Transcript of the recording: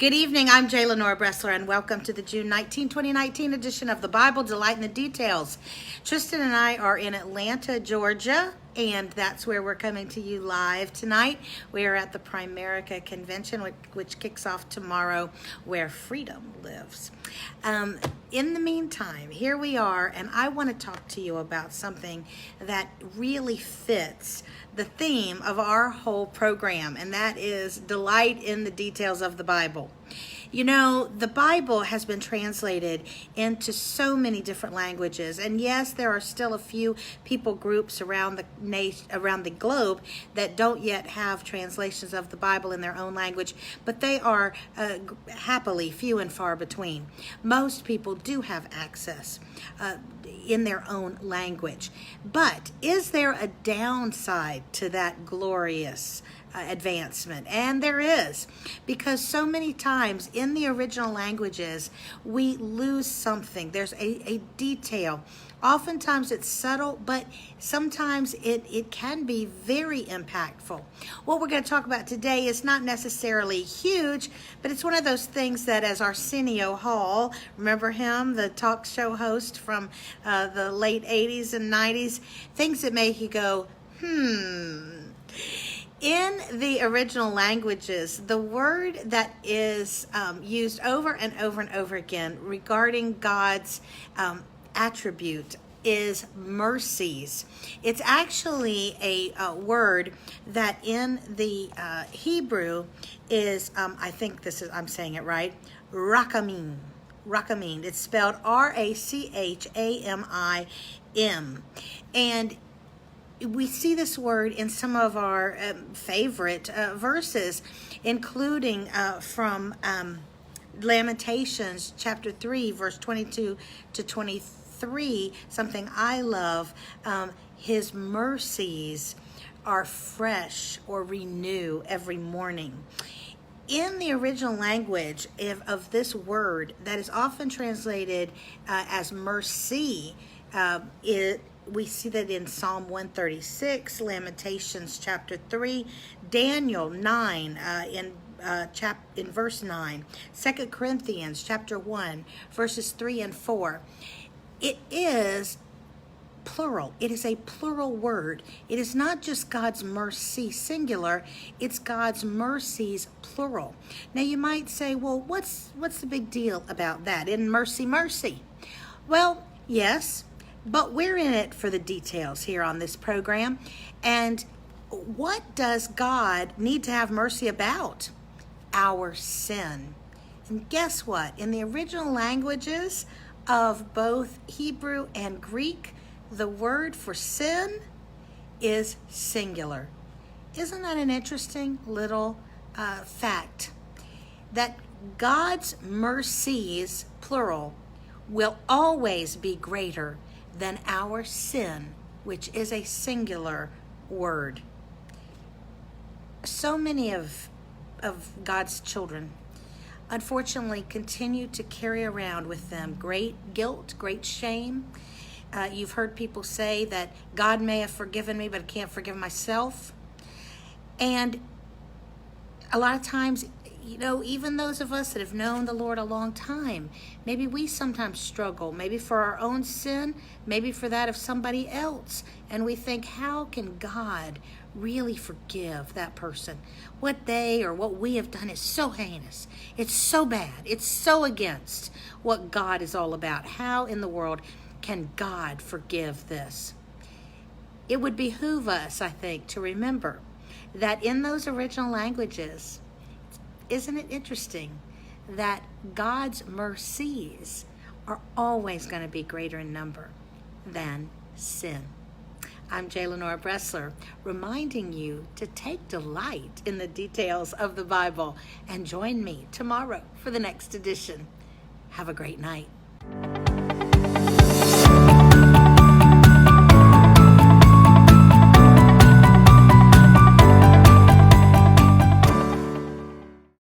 Good evening, I'm J. Lenore Bressler, and welcome to the June 19, 2019 edition of the Bible Delight in the Details. Tristan and I are in Atlanta, Georgia, and that's where we're coming to you live tonight. We are at the Primerica Convention, which kicks off tomorrow, where freedom lives. In the meantime, here we are, and I want to talk to you about something that really fits the theme of our whole program, and that is delight in the details of the Bible. You know, the Bible has been translated into so many different languages, and yes, there are still a few people groups around the globe that don't yet have translations of the Bible in their own language, but they are happily few and far between. Most people do have access in their own language. But is there a downside to that glorious advancement? And there is, because so many times in the original languages we lose something. There's a detail. Oftentimes it's subtle, but sometimes it can be very impactful. What we're going to talk about today is not necessarily huge, but it's one of those things that, as Arsenio Hall, remember him, the talk show host from the late 80s and 90s, things that make you go, In the original languages, the word that is used over and over and over again regarding God's attribute is mercies. It's actually a word that in the Hebrew is, I think I'm saying it right, rakamim. Rakamim. It's spelled R-A-C-H-A-M-I-M. And we see this word in some of our favorite verses, including from Lamentations chapter 3, verse 22 to 23, something I love. His mercies are fresh or renew every morning. In the original language of this word that is often translated as mercy, we see that in Psalm 136, Lamentations chapter 3, Daniel 9 in verse 9, 2 Corinthians chapter 1, verses 3 and 4. It is plural. It is a plural word. It is not just God's mercy singular, it's God's mercies plural. Now you might say, well, what's the big deal about that? In mercy? Well, yes, but we're in it for the details here on this program. And what does God need to have mercy about? Our sin. And guess what? In the original languages of both Hebrew and Greek, the word for sin is singular. Isn't that an interesting little fact? That God's mercies, plural, will always be greater than our sin, which is a singular word. So many of God's children, unfortunately, continue to carry around with them great guilt, great shame. You've heard people say that God may have forgiven me, but I can't forgive myself. And a lot of times, you know, even those of us that have known the Lord a long time, maybe we sometimes struggle, maybe for our own sin, maybe for that of somebody else. And we think, how can God really forgive that person? What they or what we have done is so heinous. It's so bad. It's so against what God is all about. How in the world can God forgive this? It would behoove us, I think, to remember that in those original languages, isn't it interesting that God's mercies are always going to be greater in number than sin? I'm J. Lenore Bressler, reminding you to take delight in the details of the Bible and join me tomorrow for the next edition. Have a great night.